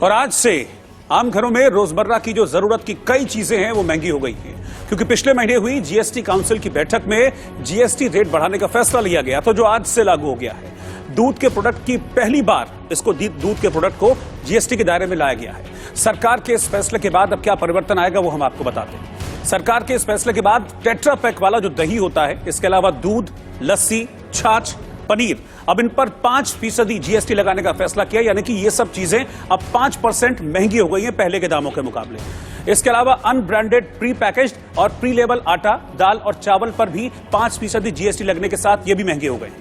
और आज से आम घरों में रोजमर्रा की जो जरूरत की कई चीजें हैं वो महंगी हो गई हैं, क्योंकि पिछले महीने हुई जीएसटी काउंसिल की बैठक में जीएसटी रेट बढ़ाने का फैसला लिया गया, तो जो आज से लागू हो गया है। दूध के प्रोडक्ट की पहली बार दूध के प्रोडक्ट को जीएसटी के दायरे में लाया गया है। सरकार के इस फैसले के बाद अब क्या परिवर्तन आएगा वो हम आपको बताते हैं। सरकार के इस फैसले के बाद टेट्रा पैक वाला जो दही होता है, इसके अलावा दूध, लस्सी, छाछ, पनीर, अब इन पर 5% जीएसटी लगाने का फैसला किया, यानी कि ये सब चीजें अब 5% महंगी हो गई हैं पहले के दामों के मुकाबले। इसके अलावा अनब्रांडेड प्री पैकेज्ड और प्री लेबल आटा, दाल और चावल पर भी 5% जीएसटी लगने के साथ ये भी महंगे हो गए।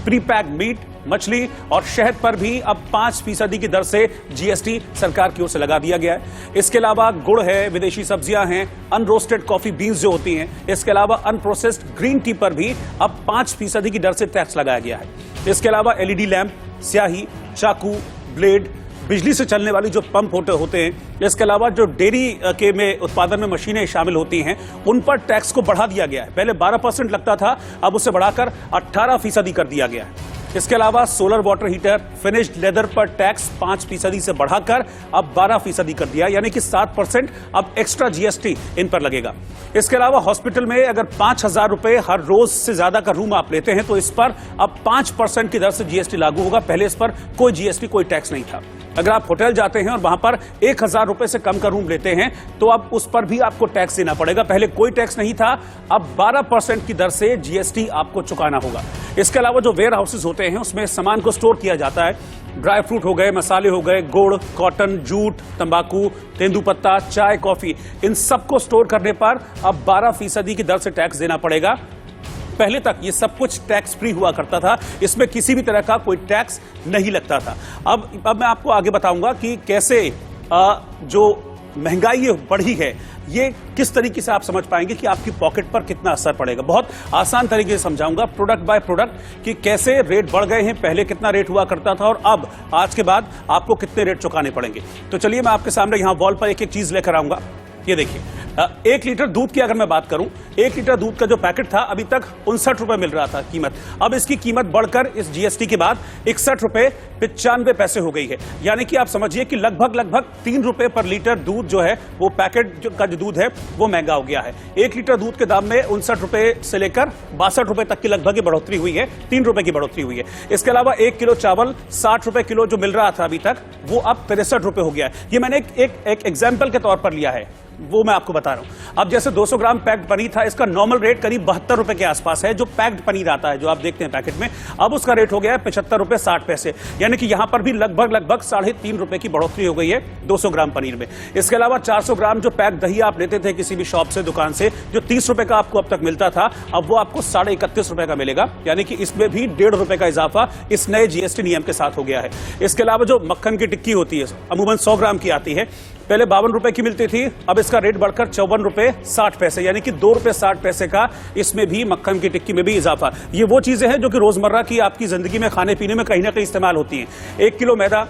प्री पैक मीट, मछली और शहद पर भी अब 5% की दर से जीएसटी सरकार की ओर से लगा दिया गया है। इसके अलावा गुड़ है, विदेशी सब्जियां हैं, अनरोस्टेड कॉफी बीन्स जो होती हैं, इसके अलावा अनप्रोसेस्ड ग्रीन टी पर भी अब 5% की दर से टैक्स लगाया गया है। इसके अलावा एलईडी लैंप, स्याही, चाकू, ब्लेड, बिजली से चलने वाली जो पंप होते हैं, इसके अलावा जो डेयरी के में उत्पादन में मशीनें शामिल होती हैं, उन पर टैक्स को बढ़ा दिया गया है। पहले 12% लगता था, अब उसे बढ़ाकर 18% कर दिया गया है। इसके अलावा solar water heater, finished leather पर टैक्स 5% से बढ़ाकर अब 12% कर दिया, यानी कि 7% अब एक्स्ट्रा जीएसटी इन पर लगेगा। इसके अलावा हॉस्पिटल में अगर 5,000 रुपए हर रोज से ज्यादा का रूम आप लेते हैं तो इस पर अब 5% की दर से जीएसटी लागू होगा। पहले इस पर कोई जीएसटी, कोई टैक्स नहीं था। अगर आप होटल जाते हैं और वहां पर 1,000 रुपए से कम का रूम लेते हैं तो अब उस पर भी आपको टैक्स देना पड़ेगा। पहले कोई टैक्स नहीं था, अब 12% की दर से जीएसटी आपको चुकाना होगा। इसके अलावा जो वेयर हाउसेज होते हैं उसमें सामान को स्टोर किया जाता है, ड्राई फ्रूट हो गए, मसाले हो गए, गुड़, कॉटन, जूट, तंबाकू, तेंदुपत्ता, चाय, कॉफी, इन सबको स्टोर करने पर अब 12% की दर से टैक्स देना पड़ेगा। पहले तक ये सब कुछ टैक्स फ्री हुआ करता था, इसमें किसी भी तरह का कोई टैक्स नहीं लगता था। अब मैं आपको आगे बताऊंगा कि कैसे जो महंगाई बढ़ी है ये किस तरीके से आप समझ पाएंगे कि आपकी पॉकेट पर कितना असर पड़ेगा। बहुत आसान तरीके से समझाऊंगा, प्रोडक्ट बाय प्रोडक्ट, कि कैसे रेट बढ़ गए हैं, पहले कितना रेट हुआ करता था और अब आज के बाद आपको कितने रेट चुकाने पड़ेंगे। तो चलिए मैं आपके सामने यहां वॉल पर एक एक चीज लेकर आऊंगा। ये देखिए, 1 लीटर दूध की अगर मैं बात करूं, 1 लीटर दूध का जो पैकेट था अभी तक 59 रुपए मिल रहा था कीमत, अब इसकी कीमत बढ़कर इस जीएसटी के बाद 61 रुपए 95 पैसे हो गई है। यानी कि आप समझिए कि लगभग 3 रुपए पर लीटर दूध जो है वो पैकेट का जो दूध है वो महंगा हो गया है। 1 लीटर दूध के दाम में 59 रुपए से लेकर 62 रुपए तक की लगभग बढ़ोतरी हुई है, 3 रुपए की बढ़ोतरी हुई है। इसके अलावा 1 किलो चावल 60 रुपए किलो जो मिल रहा था अभी तक, वो अब 63 रुपए हो गया है। ये मैंने एक एग्जाम्पल के तौर पर लिया है, वो मैं आपको बता रहा हूं। अब जैसे 200 ग्राम पैक्ड पनीर था, इसका नॉर्मल रेट करीब 72 रुपए के आसपास है, जो पैक्ड पनीर आता है जो आप देखते हैं पैकेट में, अब उसका रेट हो गया है 75 रुपए 60 पैसे, यानी कि यहां पर भी लगभग 3.5 रुपए की बढ़ोतरी हो गई है 200 ग्राम पनीर में। इसके अलावा 400 ग्राम जो पैक दही आप लेते थे किसी भी शॉप से, दुकान से, जो 30 रुपए का आपको अब तक मिलता था, अब वो आपको 31.5 रुपए का मिलेगा, यानी कि इसमें भी 1.5 रुपए का इजाफा इस नए जीएसटी नियम के साथ हो गया है। इसके अलावा जो मक्खन की टिक्की होती है, अमूमन 100 ग्राम की आती है, पहले 52 रुपए की मिलती थी, अब इसका रेट बढ़कर 54 रुपए 60 पैसे, यानी कि 2 रुपए 60 पैसे का इसमें भी मक्खन की टिक्की में भी इजाफा। ये वो चीजें हैं जो कि रोजमर्रा की आपकी जिंदगी में खाने पीने में कहीं ना कहीं इस्तेमाल होती हैं। 1 किलो मैदा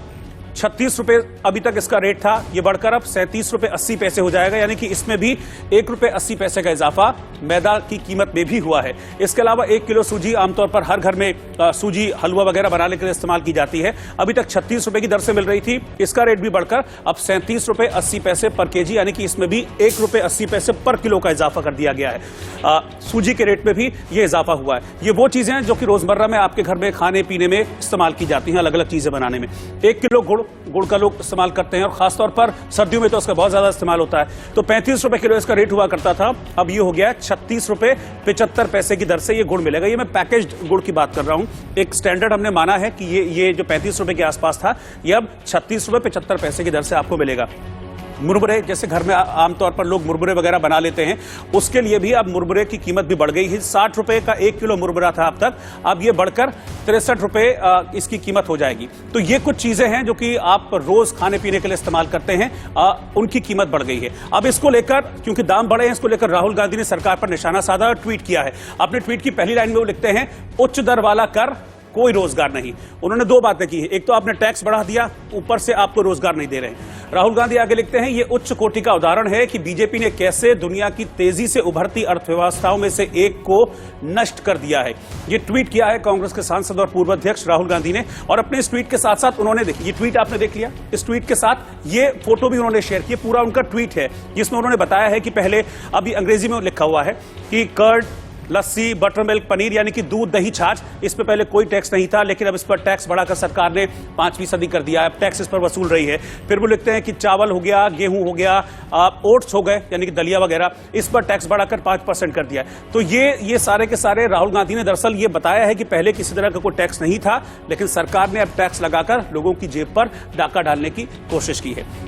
36 रुपए अभी तक इसका रेट था, ये बढ़कर अब 37 रुपए 80 पैसे हो जाएगा, यानी कि इसमें भी 1 रुपए 80 पैसे का इजाफा मैदा की कीमत में भी हुआ है। इसके अलावा 1 किलो सूजी आमतौर पर हर घर में सूजी हलवा वगैरह बनाने के लिए इस्तेमाल की जाती है, अभी तक 36 रुपए की दर से मिल रही थी, इसका रेट भी बढ़कर अब 37 रुपए 80 पैसे पर केजी, यानी कि इसमें भी 1 रुपए 80 पैसे पर किलो का इजाफा कर दिया गया है। सूजी के रेट में भी ये इजाफा हुआ है। ये वो चीजें हैं जो कि रोजमर्रा में आपके घर में खाने पीने में इस्तेमाल की जाती हैं, अलग अलग चीजें बनाने में। 1 किलो गुड़ का लोग इस्तेमाल करते हैं और खासतौर पर सर्दियों में तो उसका बहुत ज्यादा इस्तेमाल होता है। तो 35 रुपए किलो इसका रेट हुआ करता था, अब ये हो गया 36 रुपए 75 पैसे की दर से ये गुड़ मिलेगा। ये मैं पैकेज्ड गुड़ की बात कर रहा हूं। एक स्टैंडर्ड हमने माना है कि ये जो 35 रुपए के आसपास था, ये अब 36 रुपए 75 पैसे की दर से आपको मिलेगा। मुरमुरे, जैसे घर में आमतौर पर लोग मुरमुरे वगैरह बना लेते हैं, उसके लिए भी अब मुरमुरे की कीमत भी बढ़ गई है। 60 रुपए का 1 किलो मुरमुरा था अब तक, अब ये बढ़कर 63 रुपए इसकी कीमत हो जाएगी। तो ये कुछ चीजें हैं जो कि आप रोज खाने पीने के लिए इस्तेमाल करते हैं, उनकी कीमत बढ़ गई है। अब इसको लेकर, क्योंकि दाम बढ़े हैं, इसको लेकर राहुल गांधी ने सरकार पर निशाना साधा और ट्वीट किया है। अपने ट्वीट की पहली लाइन में वो लिखते हैं, उच्च दर वाला कर, कोई रोजगार नहीं। उन्होंने 2 बातें की है, एक तो आपने टैक्स बढ़ा दिया, ऊपर से आपको रोजगार नहीं दे रहे हैं। राहुल गांधी आगे लिखते हैं, ये उच्च कोटि का उदाहरण है कि बीजेपी ने कैसे दुनिया की तेजी से उभरती अर्थव्यवस्थाओं में से एक को नष्ट कर दिया है। ये ट्वीट किया है कांग्रेस के सांसद और पूर्व अध्यक्ष राहुल गांधी ने, और अपने इस ट्वीट के साथ साथ उन्होंने ये ट्वीट आपने देख लिया, इस ट्वीट के साथ ये फोटो भी उन्होंने शेयर की, पूरा उनका ट्वीट है जिसमें उन्होंने बताया है कि पहले, अभी अंग्रेजी में लिखा हुआ है कि कर्ड, लस्सी, बटर मिल्क, पनीर यानी कि दूध, दही, छाछ, इस पे पहले कोई टैक्स नहीं था, लेकिन अब इस पर टैक्स बढ़ाकर सरकार ने 5% कर दिया है, अब टैक्स इस पर वसूल रही है। फिर वो लिखते हैं कि चावल हो गया, गेहूं हो गया, ओट्स हो गए यानी कि दलिया वगैरह, इस पर टैक्स बढ़ाकर 5% कर दिया है। तो ये सारे के सारे राहुल गांधी ने दरअसल ये बताया है कि पहले किसी तरह का कोई टैक्स नहीं था, लेकिन सरकार ने अब टैक्स लगाकर लोगों की जेब पर डाका डालने की कोशिश की है।